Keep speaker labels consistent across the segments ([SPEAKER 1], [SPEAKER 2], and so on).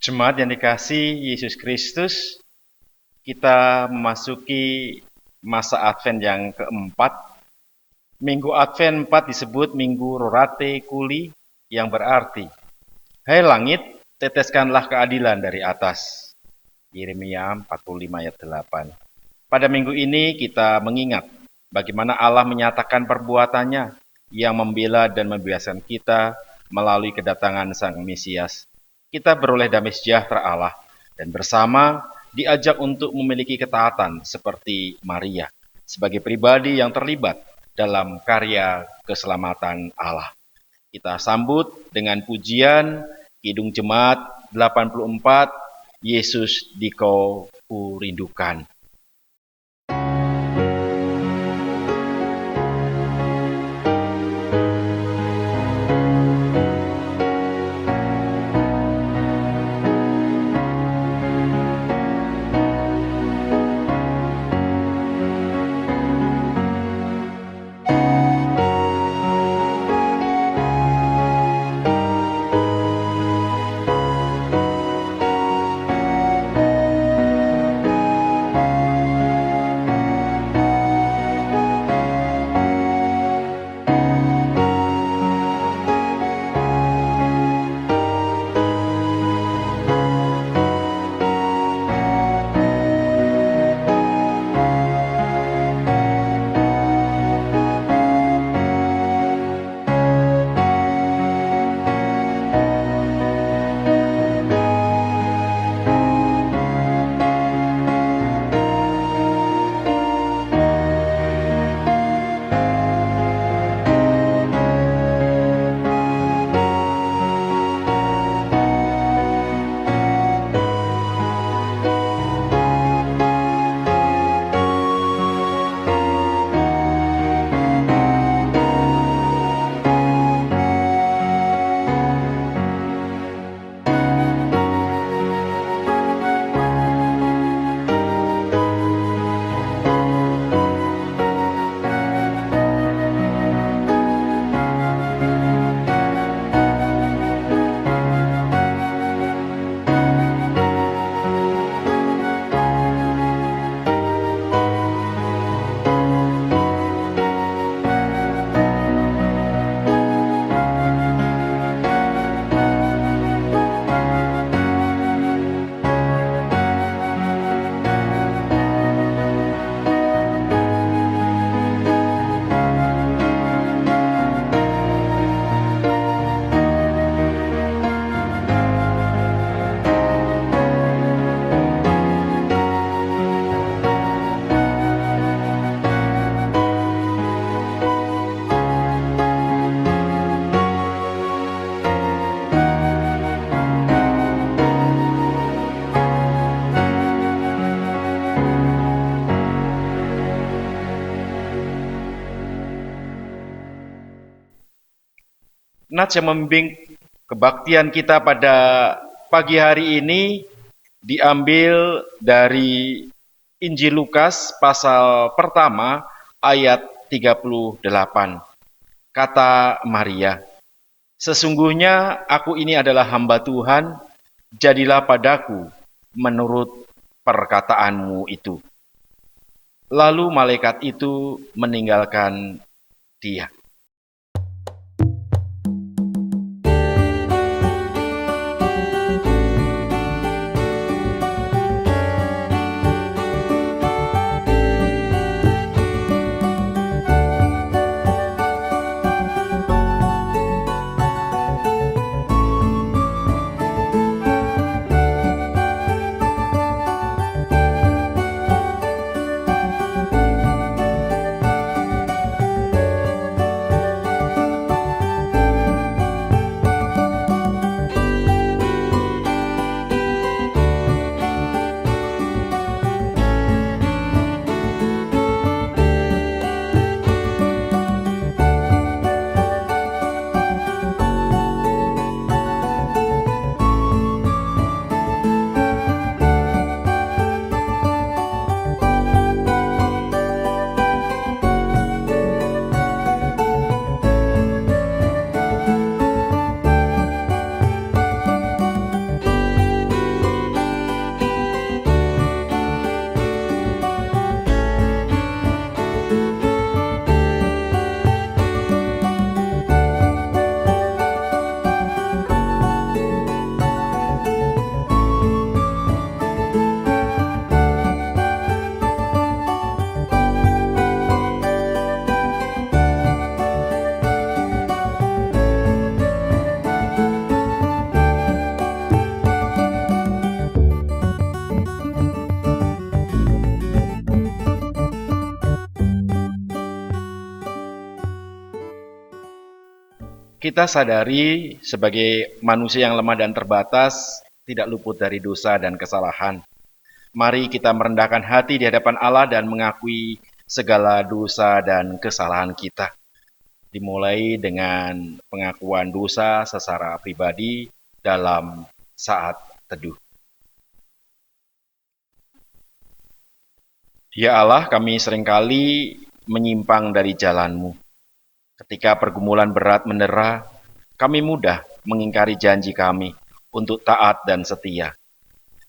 [SPEAKER 1] Jemaat yang dikasihi Yesus Kristus, kita memasuki masa Advent yang keempat. Minggu Advent 4 disebut Minggu Rorate Kuli, yang berarti, hai langit, teteskanlah keadilan dari atas. Yeremia 45 ayat 8. Pada minggu ini kita mengingat bagaimana Allah menyatakan perbuatannya yang membela dan membebaskan kita melalui kedatangan Sang Mesias. Kita beroleh damai sejahtera Allah dan bersama diajak untuk memiliki ketaatan seperti Maria sebagai pribadi yang terlibat dalam karya keselamatan Allah. Kita sambut dengan pujian Kidung Jemaat 84, Yesus Dikau Kurindukan. Nats yang membimbing kebaktian kita pada pagi hari ini diambil dari Injil Lukas pasal pertama ayat 38. Kata Maria, sesungguhnya aku ini adalah hamba Tuhan, jadilah padaku menurut perkataanmu itu. Lalu malaikat itu meninggalkan dia. Kita sadari sebagai manusia yang lemah dan terbatas, tidak luput dari dosa dan kesalahan. Mari kita merendahkan hati di hadapan Allah dan mengakui segala dosa dan kesalahan kita. Dimulai dengan pengakuan dosa secara pribadi dalam saat teduh. Ya Allah, kami seringkali menyimpang dari jalan-Mu. Ketika pergumulan berat mendera, kami mudah mengingkari janji kami untuk taat dan setia.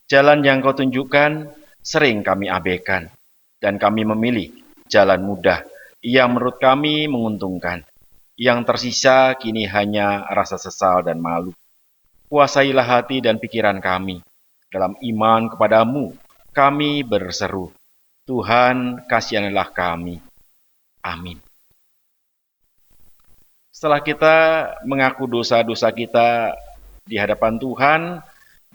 [SPEAKER 1] Jalan yang Kau tunjukkan sering kami abaikan, dan kami memilih jalan mudah yang menurut kami menguntungkan. Yang tersisa kini hanya rasa sesal dan malu. Kuasailah hati dan pikiran kami. Dalam iman kepadamu, kami berseru, Tuhan, kasihanilah kami. Amin. Setelah kita mengaku dosa-dosa kita di hadapan Tuhan,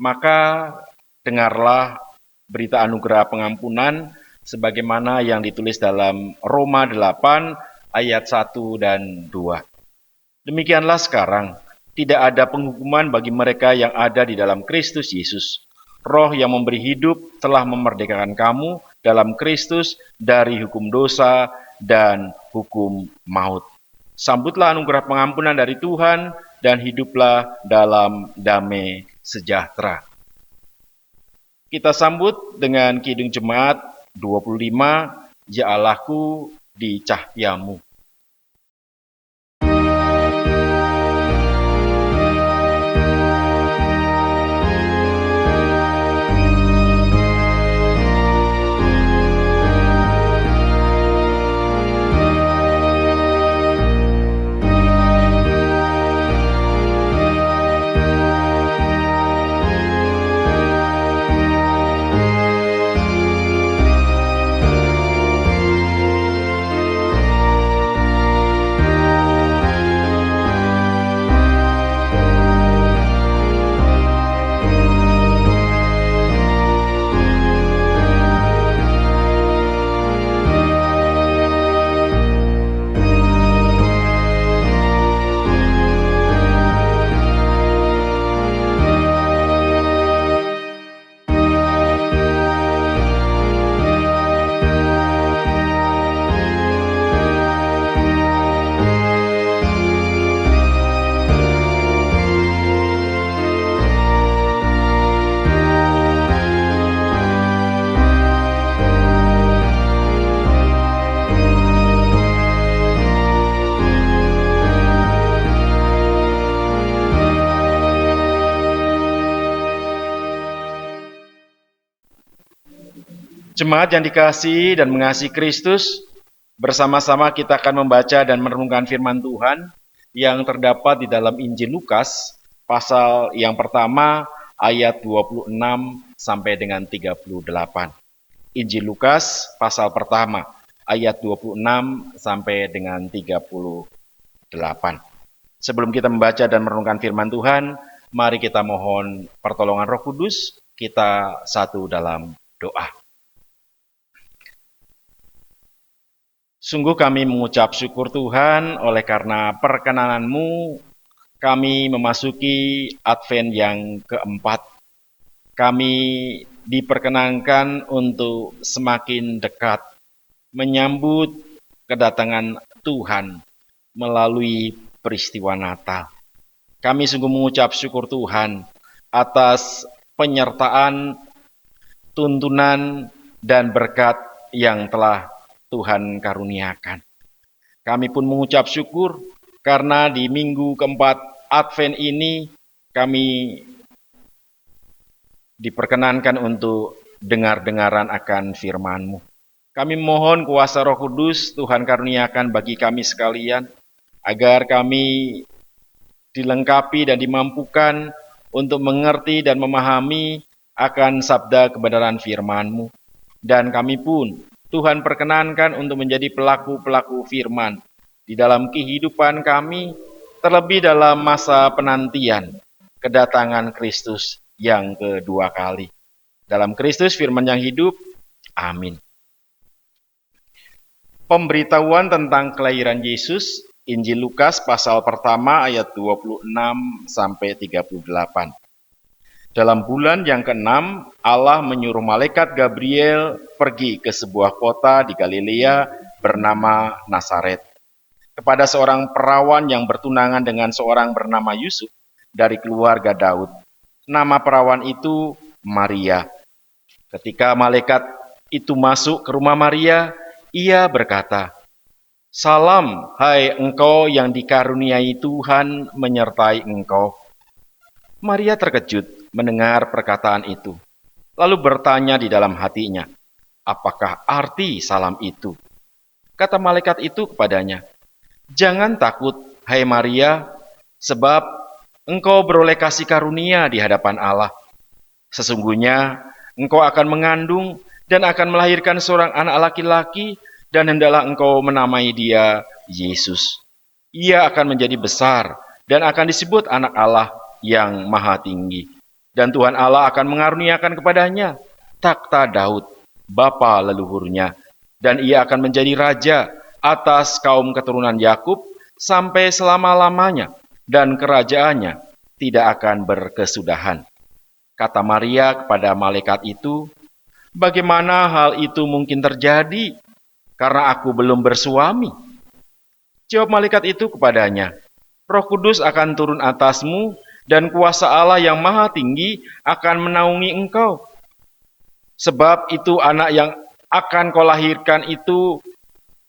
[SPEAKER 1] maka dengarlah berita anugerah pengampunan sebagaimana yang ditulis dalam Roma 8 ayat 1 dan 2. Demikianlah sekarang, tidak ada penghukuman bagi mereka yang ada di dalam Kristus Yesus. Roh yang memberi hidup telah memerdekakan kamu dalam Kristus dari hukum dosa dan hukum maut. Sambutlah anugerah pengampunan dari Tuhan dan hiduplah dalam damai sejahtera. Kita sambut dengan Kidung Jemaat 25, Ya Allahku di Cahyamu. Jemaat yang dikasihi dan mengasihi Kristus, bersama-sama kita akan membaca dan merenungkan firman Tuhan yang terdapat di dalam Injil Lukas, pasal yang pertama, ayat 26 sampai dengan 38. Injil Lukas, pasal pertama, ayat 26 sampai dengan 38. Sebelum kita membaca dan merenungkan firman Tuhan, mari kita mohon pertolongan Roh Kudus, kita satu dalam doa. Sungguh kami mengucap syukur Tuhan oleh karena perkenanan-Mu kami memasuki Advent yang keempat. Kami diperkenankan untuk semakin dekat menyambut kedatangan Tuhan melalui peristiwa Natal. Kami sungguh mengucap syukur Tuhan atas penyertaan, tuntunan, dan berkat yang telah Tuhan karuniakan. Kami pun mengucap syukur karena di minggu keempat Advent ini kami diperkenankan untuk dengar-dengaran akan firman-Mu. Kami mohon kuasa Roh Kudus Tuhan karuniakan bagi kami sekalian, agar kami dilengkapi dan dimampukan untuk mengerti dan memahami akan sabda kebenaran firman-Mu. Dan kami pun Tuhan perkenankan untuk menjadi pelaku-pelaku firman di dalam kehidupan kami, terlebih dalam masa penantian kedatangan Kristus yang kedua kali. Dalam Kristus firman yang hidup, amin. Pemberitahuan tentang kelahiran Yesus Injil Lukas pasal pertama ayat 26 sampai 38. Dalam bulan yang ke-6, Allah menyuruh malaikat Gabriel pergi ke sebuah kota di Galilea bernama Nazaret, kepada seorang perawan yang bertunangan dengan seorang bernama Yusuf dari keluarga Daud. Nama perawan itu Maria. Ketika malaikat itu masuk ke rumah Maria, ia berkata, "Salam, hai engkau yang dikaruniai Tuhan menyertai engkau." Maria terkejut mendengar perkataan itu, lalu bertanya di dalam hatinya, "Apakah arti salam itu?" Kata malaikat itu kepadanya, "Jangan takut, hai Maria, sebab engkau beroleh kasih karunia di hadapan Allah. Sesungguhnya engkau akan mengandung dan akan melahirkan seorang anak laki-laki, dan hendaklah engkau menamai dia Yesus. Ia akan menjadi besar dan akan disebut anak Allah yang maha tinggi. Dan Tuhan Allah akan mengaruniakan kepadanya takhta Daud, bapa leluhurnya, dan ia akan menjadi raja atas kaum keturunan Yakub sampai selama-lamanya, dan kerajaannya tidak akan berkesudahan." Kata Maria kepada malaikat itu, "Bagaimana hal itu mungkin terjadi? Karena aku belum bersuami." Jawab malaikat itu kepadanya, "Roh Kudus akan turun atasmu, dan kuasa Allah yang maha tinggi akan menaungi engkau. Sebab itu anak yang akan kau lahirkan itu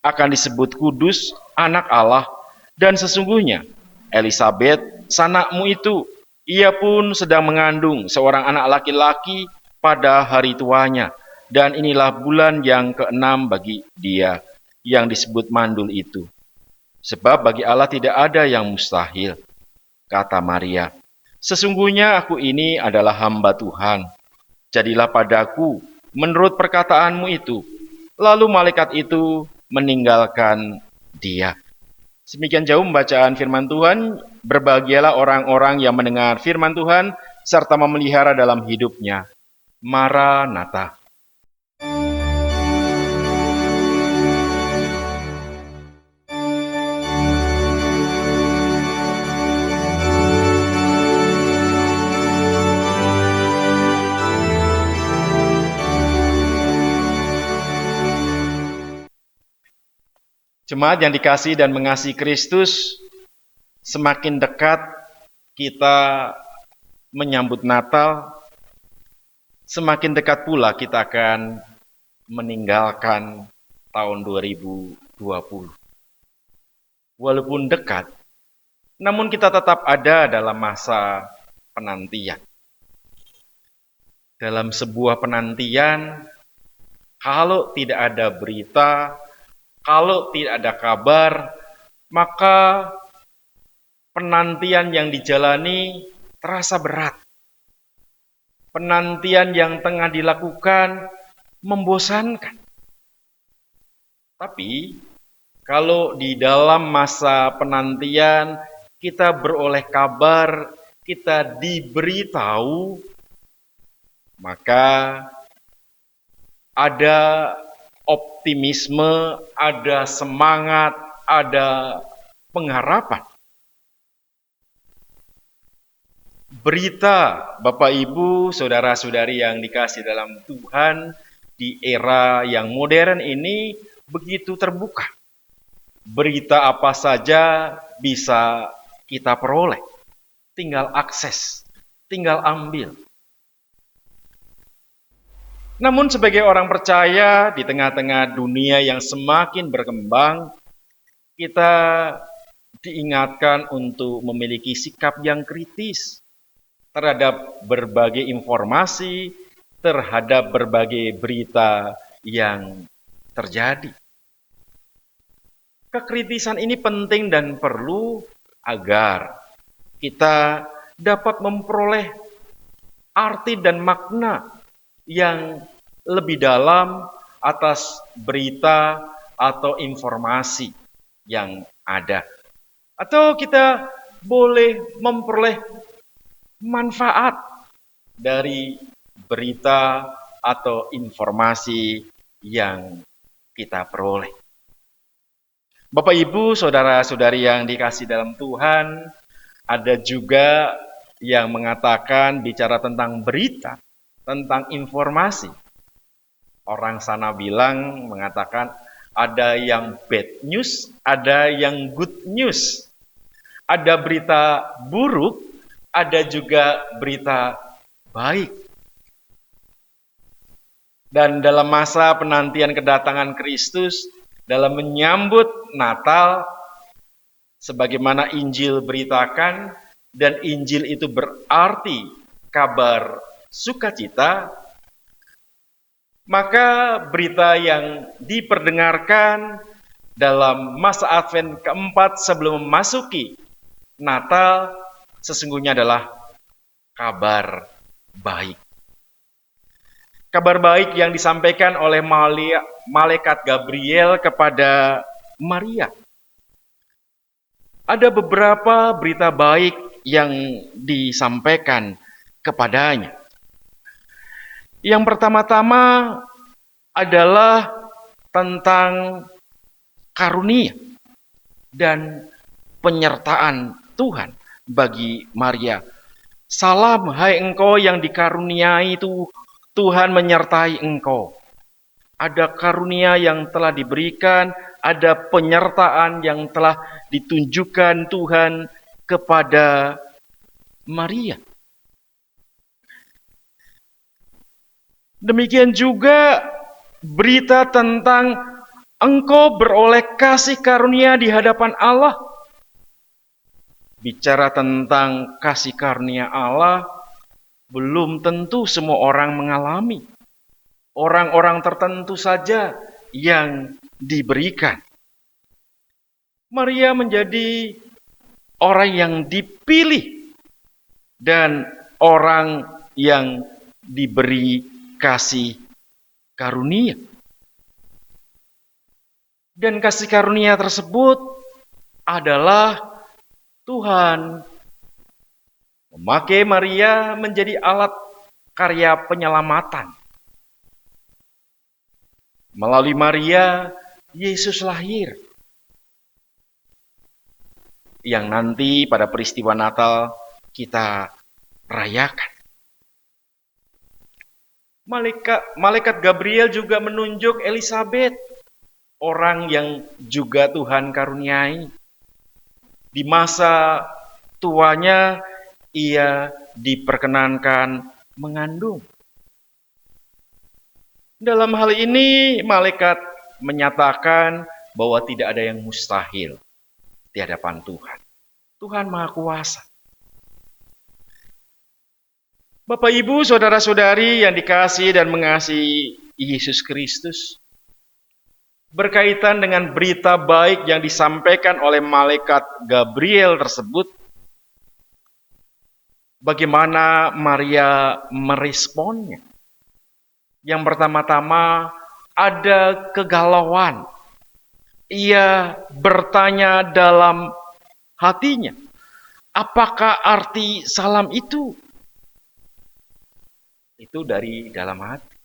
[SPEAKER 1] akan disebut kudus, anak Allah. Dan sesungguhnya Elisabet, sanakmu itu, ia pun sedang mengandung seorang anak laki-laki pada hari tuanya. Dan inilah bulan yang ke-6 bagi dia, yang disebut mandul itu. Sebab bagi Allah tidak ada yang mustahil." Kata Maria, "Sesungguhnya aku ini adalah hamba Tuhan. Jadilah padaku menurut perkataanmu itu." Lalu malaikat itu meninggalkan dia. Semikian jauh pembacaan firman Tuhan. Berbahagialah orang-orang yang mendengar firman Tuhan serta memelihara dalam hidupnya. Maranatha. Jemaat yang dikasihi dan mengasihi Kristus, semakin dekat kita menyambut Natal, semakin dekat pula kita akan meninggalkan tahun 2020. Walaupun dekat, namun kita tetap ada dalam masa penantian. Dalam sebuah penantian, kalau tidak ada berita, kalau tidak ada kabar, maka penantian yang dijalani terasa berat. Penantian yang tengah dilakukan membosankan. Tapi kalau di dalam masa penantian kita beroleh kabar, kita diberitahu, maka ada optimisme, ada semangat, ada pengharapan. Berita Bapak Ibu, saudara-saudari yang dikasihi dalam Tuhan, di era yang modern ini begitu terbuka. Berita apa saja bisa kita peroleh. Tinggal akses, tinggal ambil. Namun sebagai orang percaya di tengah-tengah dunia yang semakin berkembang, kita diingatkan untuk memiliki sikap yang kritis terhadap berbagai informasi, terhadap berbagai berita yang terjadi. Kekritisan ini penting dan perlu agar kita dapat memperoleh arti dan makna yang lebih dalam atas berita atau informasi yang ada. Atau kita boleh memperoleh manfaat dari berita atau informasi yang kita peroleh. Bapak Ibu, saudara-saudari yang dikasih dalam Tuhan, ada juga yang mengatakan bicara tentang berita, tentang informasi. Orang sana bilang mengatakan ada yang bad news, ada yang good news. Ada berita buruk, ada juga berita baik. Dan dalam masa penantian kedatangan Kristus, dalam menyambut Natal, sebagaimana Injil beritakan, dan Injil itu berarti kabar sukacita, maka berita yang diperdengarkan dalam masa Advent keempat sebelum memasuki Natal sesungguhnya adalah kabar baik. Kabar baik yang disampaikan oleh malaikat Gabriel kepada Maria. Ada beberapa berita baik yang disampaikan kepadanya. Yang pertama-tama adalah tentang karunia dan penyertaan Tuhan bagi Maria. Salam, hai engkau yang dikaruniai Tuhan menyertai engkau. Ada karunia yang telah diberikan, ada penyertaan yang telah ditunjukkan Tuhan kepada Maria. Demikian juga berita tentang engkau beroleh kasih karunia di hadapan Allah. Bicara tentang kasih karunia Allah, belum tentu semua orang mengalami. Orang-orang tertentu saja yang diberikan. Maria menjadi orang yang dipilih dan orang yang diberi kasih karunia. Dan kasih karunia tersebut adalah Tuhan memakai Maria menjadi alat karya penyelamatan. Melalui Maria, Yesus lahir. Yang nanti pada peristiwa Natal kita rayakan. Malaikat Gabriel juga menunjuk Elisabet, orang yang juga Tuhan karuniai. Di masa tuanya ia diperkenankan mengandung. Dalam hal ini malaikat menyatakan bahwa tidak ada yang mustahil di hadapan Tuhan. Tuhan Maha Kuasa. Bapak Ibu, saudara-saudari yang dikasihi dan mengasihi Yesus Kristus, berkaitan dengan berita baik yang disampaikan oleh malaikat Gabriel tersebut, bagaimana Maria meresponnya? Yang pertama-tama ada kegalauan. Ia bertanya dalam hatinya, apakah arti salam itu? Itu dari dalam hati.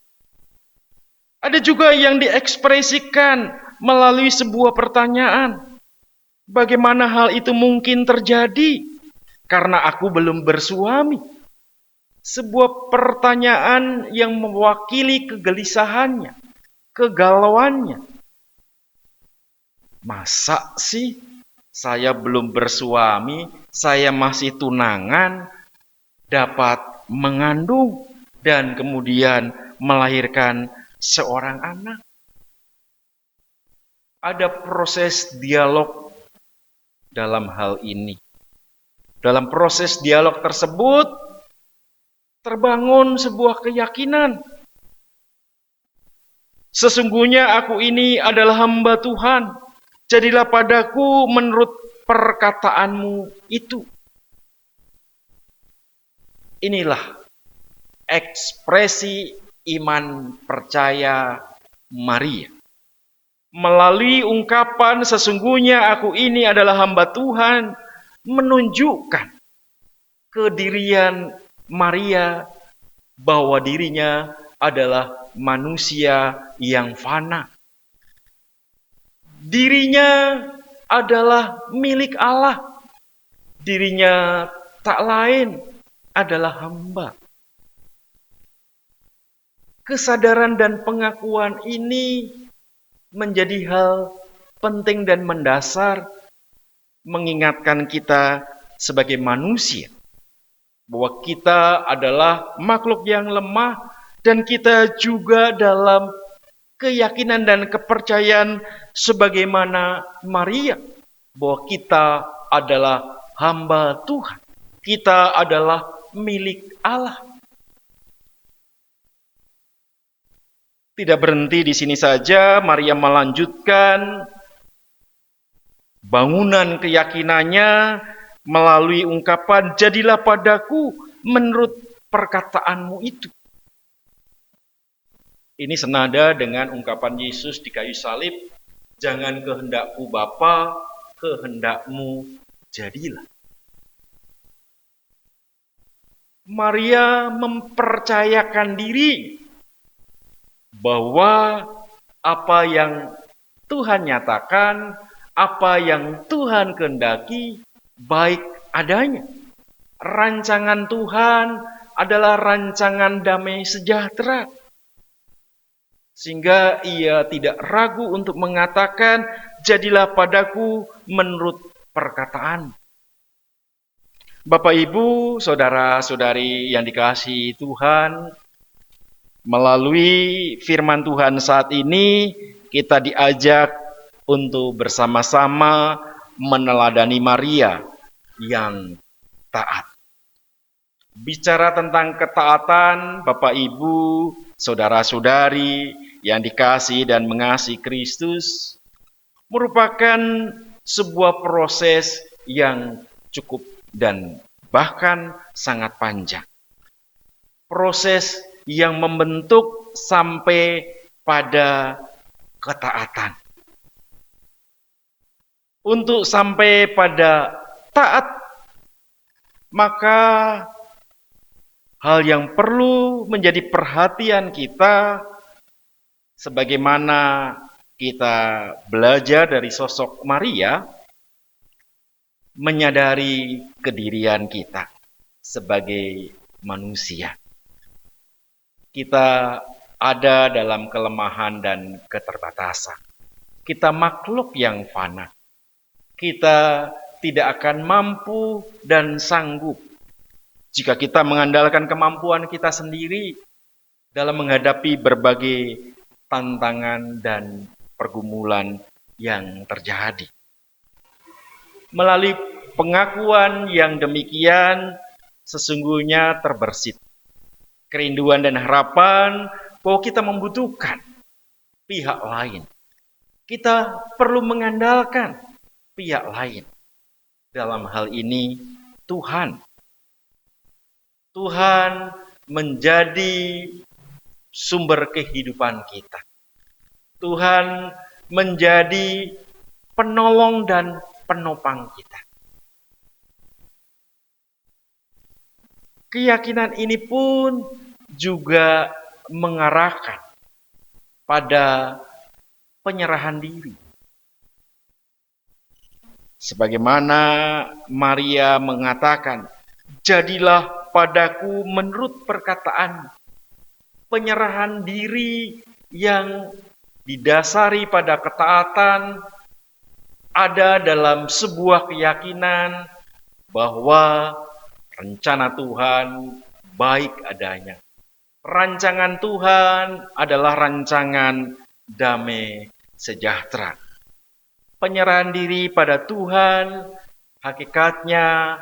[SPEAKER 1] Ada juga yang diekspresikan melalui sebuah pertanyaan. Bagaimana hal itu mungkin terjadi? Karena aku belum bersuami. Sebuah pertanyaan yang mewakili kegelisahannya, kegalauannya. Masa sih saya belum bersuami, saya masih tunangan, dapat mengandung dan kemudian melahirkan seorang anak? Ada proses dialog dalam hal ini. Dalam proses dialog tersebut terbangun sebuah keyakinan. Sesungguhnya aku ini adalah hamba Tuhan. Jadilah padaku menurut perkataanmu itu. Inilah ekspresi iman percaya Maria. Melalui ungkapan sesungguhnya aku ini adalah hamba Tuhan, menunjukkan kedirian Maria bahwa dirinya adalah manusia yang fana. Dirinya adalah milik Allah. Dirinya tak lain adalah hamba. Kesadaran dan pengakuan ini menjadi hal penting dan mendasar, mengingatkan kita sebagai manusia bahwa kita adalah makhluk yang lemah dan kita juga dalam keyakinan dan kepercayaan sebagaimana Maria bahwa kita adalah hamba Tuhan. Kita adalah milik Allah. Tidak berhenti di sini saja, Maria melanjutkan bangunan keyakinannya melalui ungkapan, "Jadilah padaku menurut perkataanmu itu." Ini senada dengan ungkapan Yesus di kayu salib, "Jangan kehendakku Bapa, kehendakmu jadilah." Maria mempercayakan diri bahwa apa yang Tuhan nyatakan, apa yang Tuhan kehendaki, baik adanya. Rancangan Tuhan adalah rancangan damai sejahtera. Sehingga ia tidak ragu untuk mengatakan, "Jadilah padaku menurut perkataan." Bapak, Ibu, saudara-saudari yang dikasihi Tuhan, melalui firman Tuhan saat ini, kita diajak untuk bersama-sama meneladani Maria yang taat. Bicara tentang ketaatan, Bapak, Ibu, saudara-saudari yang dikasihi dan mengasihi Kristus, merupakan sebuah proses yang cukup dan bahkan sangat panjang. Proses yang membentuk sampai pada ketaatan. Untuk sampai pada taat, maka hal yang perlu menjadi perhatian kita, sebagaimana kita belajar dari sosok Maria, menyadari kedirian kita sebagai manusia. Kita ada dalam kelemahan dan keterbatasan. Kita makhluk yang fana. Kita tidak akan mampu dan sanggup jika kita mengandalkan kemampuan kita sendiri dalam menghadapi berbagai tantangan dan pergumulan yang terjadi. Melalui pengakuan yang demikian, sesungguhnya terbersit kerinduan dan harapan bahwa kita membutuhkan pihak lain. Kita perlu mengandalkan pihak lain. Dalam hal ini, Tuhan. Tuhan menjadi sumber kehidupan kita. Tuhan menjadi penolong dan penopang kita. Keyakinan ini pun juga mengarahkan pada penyerahan diri. Sebagaimana Maria mengatakan, "Jadilah padaku menurut perkataan." Penyerahan diri yang didasari pada ketaatan ada dalam sebuah keyakinan bahwa rencana Tuhan baik adanya. Rancangan Tuhan adalah rancangan damai sejahtera. Penyerahan diri pada Tuhan, hakikatnya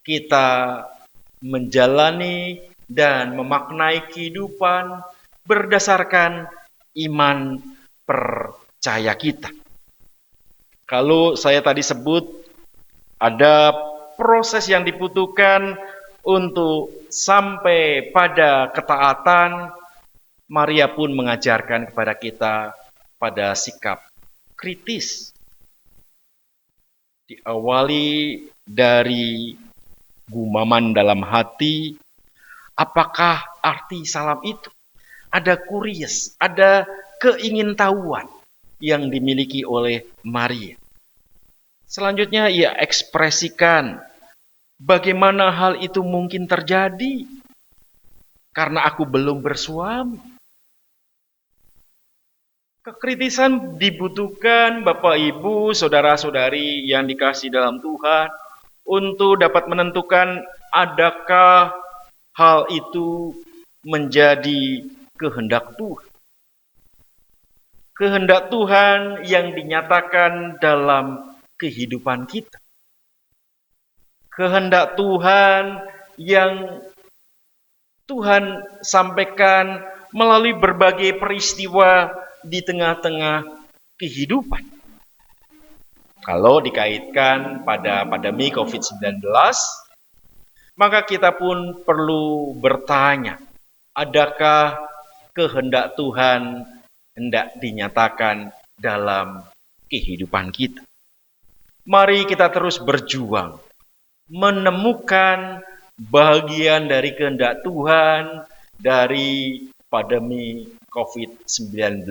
[SPEAKER 1] kita menjalani dan memaknai kehidupan berdasarkan iman percaya kita. Kalau saya tadi sebut ada proses yang dibutuhkan untuk sampai pada ketaatan, Maria pun mengajarkan kepada kita pada sikap kritis. Diawali dari gumaman dalam hati, apakah arti salam itu? Ada curious, ada keingintahuan yang dimiliki oleh Maria. Selanjutnya ia ekspresikan bagaimana hal itu mungkin terjadi karena aku belum bersuami. Kekritisan dibutuhkan Bapak Ibu, saudara-saudari yang dikasihi dalam Tuhan untuk dapat menentukan adakah hal itu menjadi kehendak Tuhan. Kehendak Tuhan yang dinyatakan dalam kehidupan kita. Kehendak Tuhan yang Tuhan sampaikan melalui berbagai peristiwa di tengah-tengah kehidupan. Kalau dikaitkan pada pandemi COVID-19, maka kita pun perlu bertanya, adakah kehendak Tuhan hendak dinyatakan dalam kehidupan kita? Mari kita terus berjuang menemukan bagian dari kehendak Tuhan dari pandemi COVID-19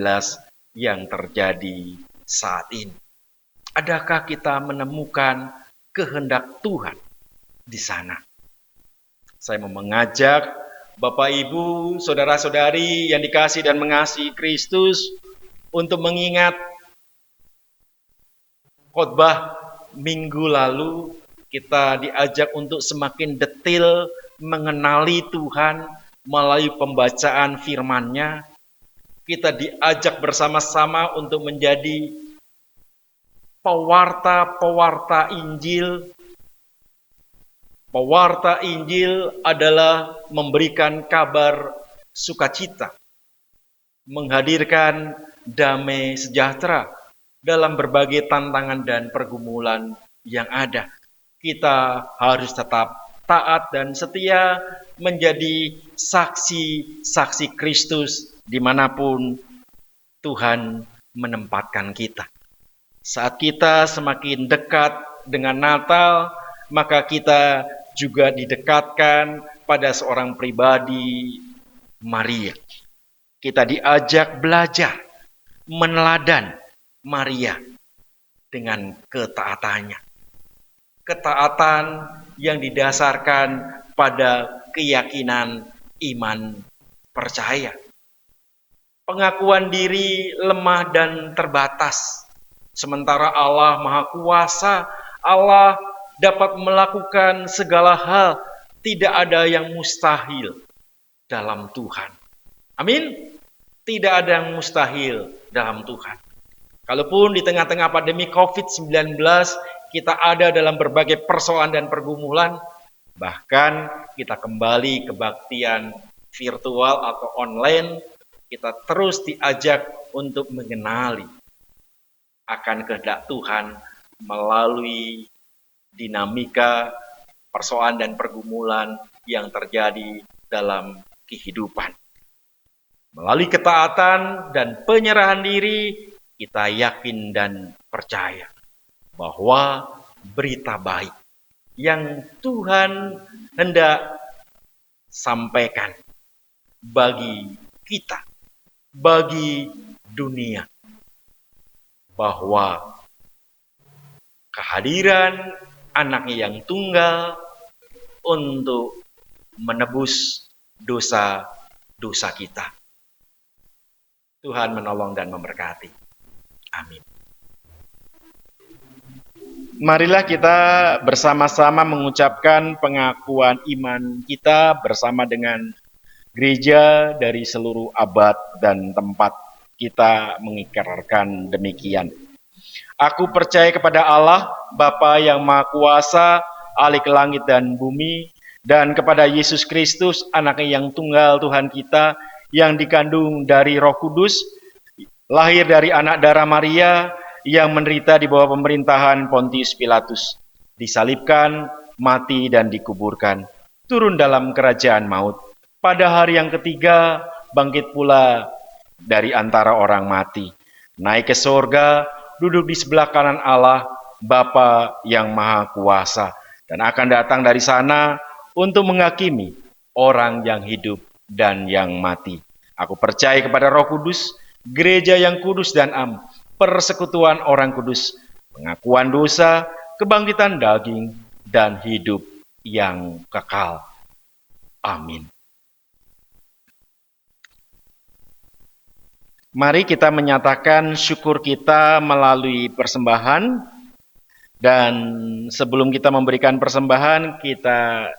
[SPEAKER 1] yang terjadi saat ini. Adakah kita menemukan kehendak Tuhan di sana? Saya mau mengajak Bapak Ibu, saudara-saudari yang dikasihi dan mengasihi Kristus untuk mengingat khotbah minggu lalu. Kita diajak untuk semakin detail mengenali Tuhan melalui pembacaan firman-Nya. Kita diajak bersama-sama untuk menjadi pewarta-pewarta Injil. Pewarta Injil adalah memberikan kabar sukacita, menghadirkan damai sejahtera dalam berbagai tantangan dan pergumulan yang ada. Kita harus tetap taat dan setia menjadi saksi-saksi Kristus dimanapun Tuhan menempatkan kita. Saat kita semakin dekat dengan Natal, maka kita juga didekatkan pada seorang pribadi, Maria. Kita diajak belajar, meneladan Maria dengan ketaatannya. Ketaatan yang didasarkan pada keyakinan iman percaya. Pengakuan diri lemah dan terbatas. Sementara Allah Maha Kuasa, Allah dapat melakukan segala hal. Tidak ada yang mustahil dalam Tuhan. Amin. Tidak ada yang mustahil dalam Tuhan. Kalaupun di tengah-tengah pandemi COVID-19 kita ada dalam berbagai persoalan dan pergumulan, bahkan kita kembali kebaktian virtual atau online, kita terus diajak untuk mengenali akan kehendak Tuhan melalui dinamika persoalan dan pergumulan yang terjadi dalam kehidupan. Melalui ketaatan dan penyerahan diri, kita yakin dan percaya bahwa berita baik yang Tuhan hendak sampaikan bagi kita, bagi dunia, bahwa kehadiran anaknya yang tunggal untuk menebus dosa-dosa kita. Tuhan menolong dan memberkati. Amin. Marilah kita bersama-sama mengucapkan pengakuan iman kita bersama dengan gereja dari seluruh abad dan tempat. Kita mengikrarkan demikian. Aku percaya kepada Allah, Bapa yang Maha Kuasa, Ahli langit dan bumi, dan kepada Yesus Kristus, Anaknya yang tunggal Tuhan kita, yang dikandung dari Roh Kudus, lahir dari anak darah Maria, yang menderita di bawah pemerintahan Pontius Pilatus, disalibkan, mati dan dikuburkan, turun dalam kerajaan maut. Pada hari yang ketiga, bangkit pula dari antara orang mati, naik ke surga, duduk di sebelah kanan Allah, Bapa yang Maha Kuasa, dan akan datang dari sana untuk menghakimi orang yang hidup dan yang mati. Aku percaya kepada Roh Kudus, gereja yang kudus dan am, persekutuan orang kudus, pengakuan dosa, kebangkitan daging, dan hidup yang kekal. Amin. Mari kita menyatakan syukur kita melalui persembahan. Dan sebelum kita memberikan persembahan, kita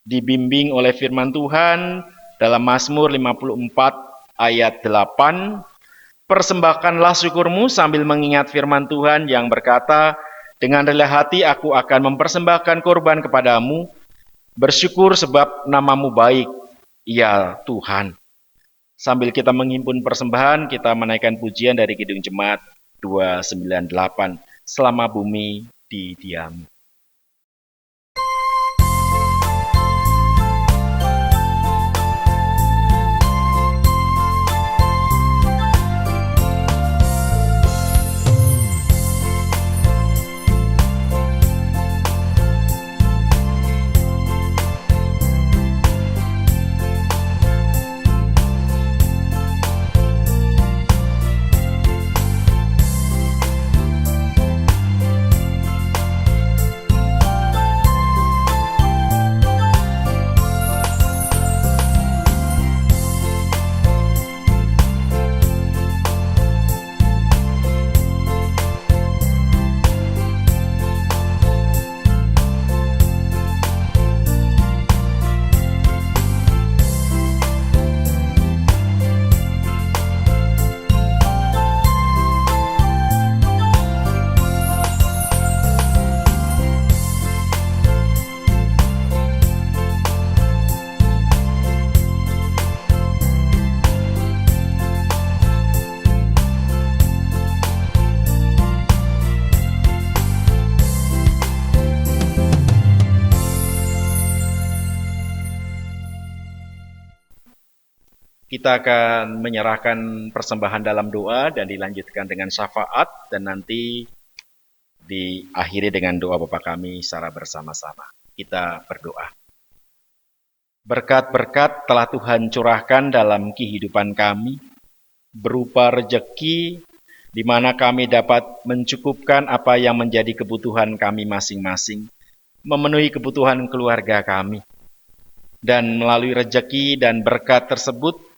[SPEAKER 1] dibimbing oleh firman Tuhan dalam Mazmur 54 ayat 8. Persembahkanlah syukurmu sambil mengingat firman Tuhan yang berkata, dengan rela hati aku akan mempersembahkan korban kepadamu, bersyukur sebab namamu baik, ya Tuhan. Sambil kita menghimpun persembahan, kita menaikkan pujian dari Kidung Jemaat 298, Selama Bumi Didiami. Kita akan menyerahkan persembahan dalam doa dan dilanjutkan dengan syafaat dan nanti diakhiri dengan doa Bapa kami secara bersama-sama. Kita berdoa. Berkat-berkat telah Tuhan curahkan dalam kehidupan kami, berupa rejeki di mana kami dapat mencukupkan apa yang menjadi kebutuhan kami masing-masing, memenuhi kebutuhan keluarga kami. Dan melalui rejeki dan berkat tersebut,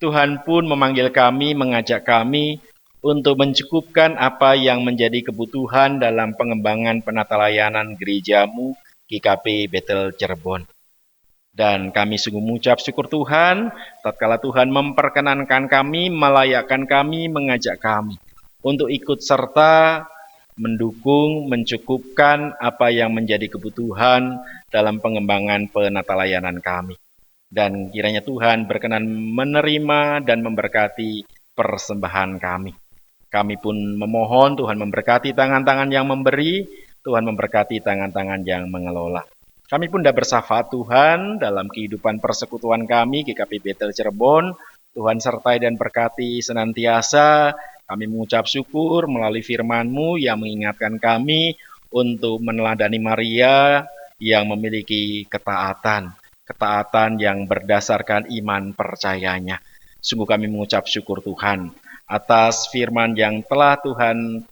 [SPEAKER 1] Tuhan pun memanggil kami, mengajak kami untuk mencukupkan apa yang menjadi kebutuhan dalam pengembangan penata layanan gerejamu GKP Bethel Cirebon. Dan kami sungguh mengucap syukur Tuhan, tatkala Tuhan memperkenankan kami, melayakkan kami, mengajak kami untuk ikut serta mendukung, mencukupkan apa yang menjadi kebutuhan dalam pengembangan penata layanan kami. Dan kiranya Tuhan berkenan menerima dan memberkati persembahan kami. Kami pun memohon Tuhan memberkati tangan-tangan yang memberi, Tuhan memberkati tangan-tangan yang mengelola. Kami pun dah bersyafaat Tuhan dalam kehidupan persekutuan kami, GKP Bethel Cirebon. Tuhan sertai dan berkati senantiasa. Kami mengucap syukur melalui firman-Mu yang mengingatkan kami untuk meneladani Maria yang memiliki ketaatan yang berdasarkan iman percayanya. Sungguh kami mengucap syukur Tuhan atas firman yang telah Tuhan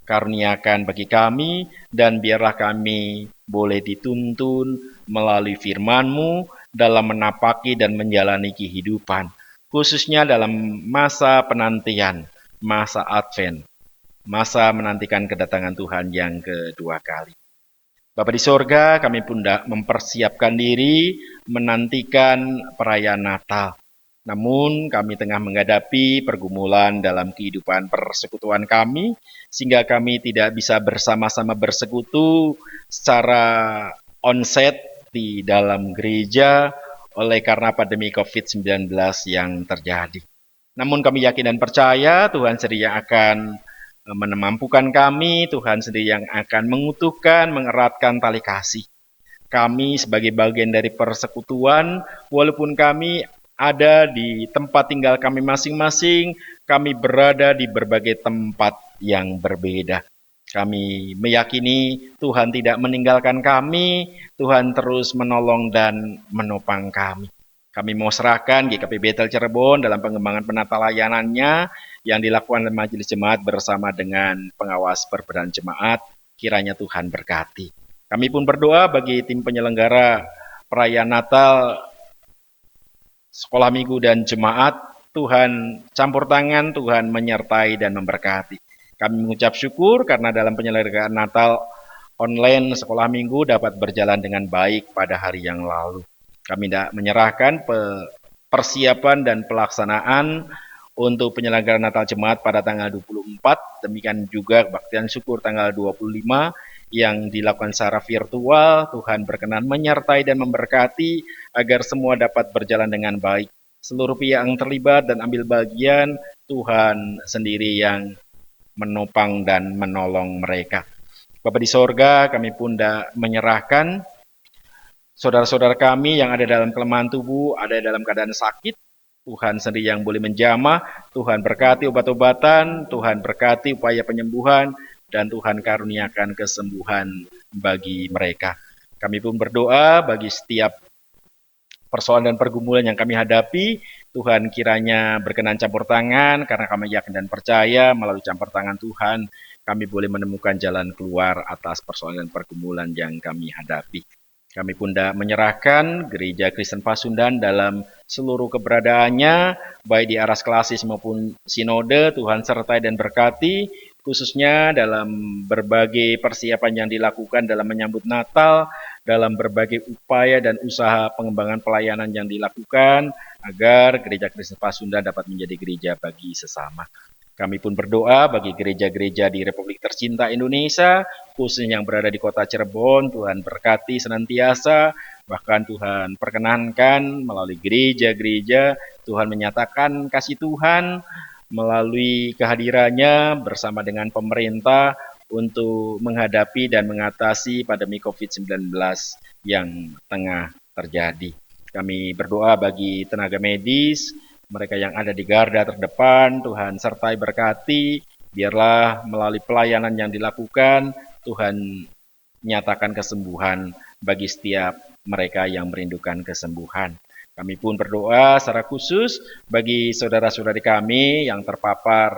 [SPEAKER 1] karuniakan bagi kami, dan biarlah kami boleh dituntun melalui firman-Mu dalam menapaki dan menjalani kehidupan, khususnya dalam masa penantian, masa Advent, masa menantikan kedatangan Tuhan yang kedua kali. Bapa di sorga, kami pun mempersiapkan diri menantikan perayaan Natal. Namun kami tengah menghadapi pergumulan dalam kehidupan persekutuan kami, sehingga kami tidak bisa bersama-sama bersekutu secara onsite di dalam gereja oleh karena pandemi COVID-19 yang terjadi. Namun kami yakin dan percaya Tuhan sedia akan memampukan kami, Tuhan sendiri yang akan mengutuhkan, mengeratkan tali kasih. Kami sebagai bagian dari persekutuan, walaupun kami ada di tempat tinggal kami masing-masing, kami berada di berbagai tempat yang berbeda. Kami meyakini Tuhan tidak meninggalkan kami, Tuhan terus menolong dan menopang kami. Kami mau serahkan GKP Bethel Cirebon dalam pengembangan penata layanannya, yang dilakukan oleh majelis jemaat bersama dengan pengawas perbedaan jemaat. Kiranya Tuhan berkati. Kami pun berdoa bagi tim penyelenggara perayaan Natal, sekolah minggu dan jemaat. Tuhan campur tangan, Tuhan menyertai dan memberkati. Kami mengucap syukur karena dalam penyelenggaraan Natal online sekolah minggu dapat berjalan dengan baik pada hari yang lalu. Kami tidak menyerahkan persiapan dan pelaksanaan untuk penyelenggaraan Natal Jemaat pada tanggal 24, demikian juga kebaktian syukur tanggal 25 yang dilakukan secara virtual. Tuhan berkenan menyertai dan memberkati agar semua dapat berjalan dengan baik. Seluruh pihak yang terlibat dan ambil bagian, Tuhan sendiri yang menopang dan menolong mereka. Bapa di sorga, kami pun menyerahkan saudara-saudara kami yang ada dalam kelemahan tubuh, ada dalam keadaan sakit. Tuhan sendiri yang boleh menjamah. Tuhan berkati obat-obatan, Tuhan berkati upaya penyembuhan, dan Tuhan karuniakan kesembuhan bagi mereka. Kami pun berdoa bagi setiap persoalan dan pergumulan yang kami hadapi. Tuhan kiranya berkenan campur tangan, karena kami yakin dan percaya melalui campur tangan Tuhan kami boleh menemukan jalan keluar atas persoalan dan pergumulan yang kami hadapi. Kami pun menyerahkan Gereja Kristen Pasundan dalam seluruh keberadaannya, baik di aras klasis maupun sinode. Tuhan sertai dan berkati, khususnya dalam berbagai persiapan yang dilakukan dalam menyambut Natal, dalam berbagai upaya dan usaha pengembangan pelayanan yang dilakukan, agar Gereja Kristen Pasundan dapat menjadi gereja bagi sesama. Kami pun berdoa bagi gereja-gereja di Republik tercinta Indonesia, khususnya yang berada di kota Cirebon. Tuhan berkati senantiasa, bahkan Tuhan perkenankan melalui gereja-gereja, Tuhan menyatakan kasih Tuhan melalui kehadirannya bersama dengan pemerintah untuk menghadapi dan mengatasi pandemi COVID-19 yang tengah terjadi. Kami berdoa bagi tenaga medis, mereka yang ada di garda terdepan. Tuhan sertai berkati, biarlah melalui pelayanan yang dilakukan, Tuhan nyatakan kesembuhan bagi setiap mereka yang merindukan kesembuhan. Kami pun berdoa secara khusus bagi saudara-saudari kami yang terpapar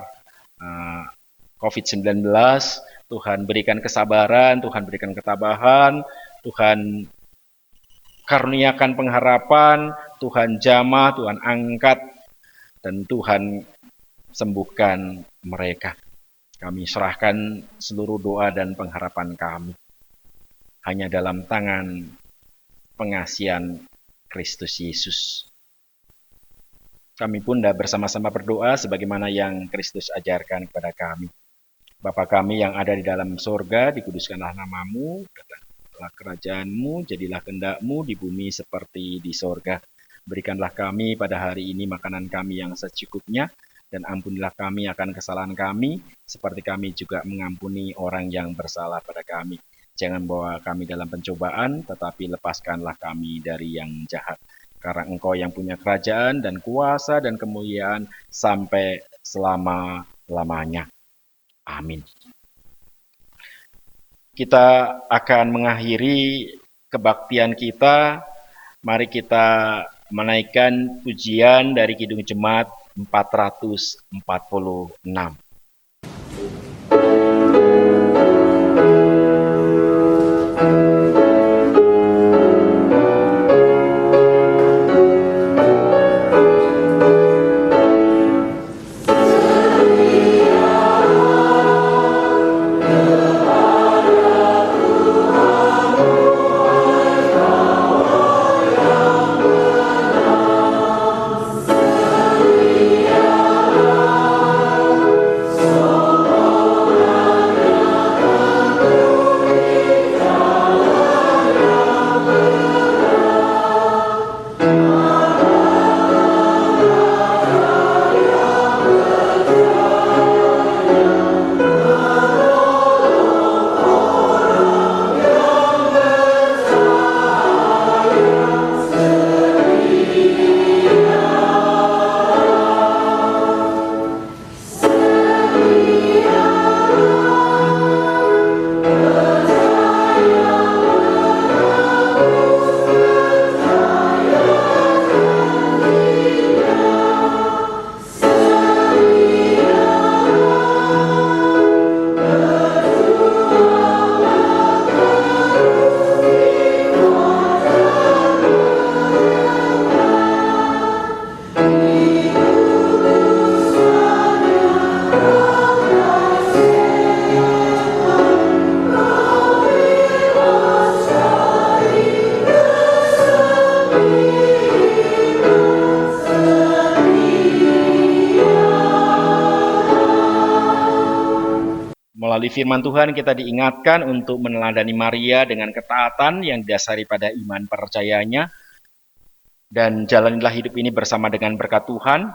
[SPEAKER 1] COVID-19. Tuhan berikan kesabaran, Tuhan berikan ketabahan, Tuhan karuniakan pengharapan, Tuhan jamah, Tuhan angkat, dan Tuhan sembuhkan mereka. Kami serahkan seluruh doa dan pengharapan kami hanya dalam tangan pengasihan Kristus Yesus. Kami pun bersama-sama berdoa sebagaimana yang Kristus ajarkan kepada kami. Bapa kami yang ada di dalam sorga, dikuduskanlah namamu, datanglah kerajaanmu, jadilah kehendak-mu di bumi seperti di sorga. Berikanlah kami pada hari ini makanan kami yang secukupnya, dan ampunilah kami akan kesalahan kami, seperti kami juga mengampuni orang yang bersalah pada kami. Jangan bawa kami dalam pencobaan, tetapi lepaskanlah kami dari yang jahat. Karena Engkau yang punya kerajaan dan kuasa dan kemuliaan sampai selama-lamanya. Amin. Kita akan mengakhiri kebaktian kita. Mari kita menaikkan pujian dari Kidung Jemaat 446. Melalui firman Tuhan kita diingatkan untuk meneladani Maria dengan ketaatan yang didasari pada iman percayanya. Dan jalanilah hidup ini bersama dengan berkat Tuhan.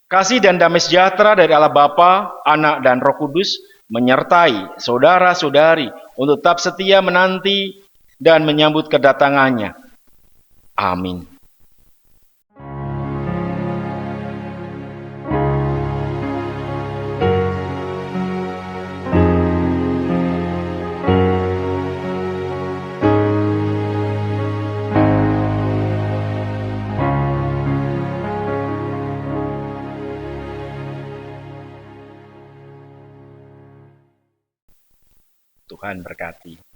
[SPEAKER 1] Kasih dan damai sejahtera dari Allah Bapa, Anak, dan Roh Kudus menyertai saudara-saudari untuk tetap setia menanti dan menyambut kedatangannya. Amin. Tuhan berkati.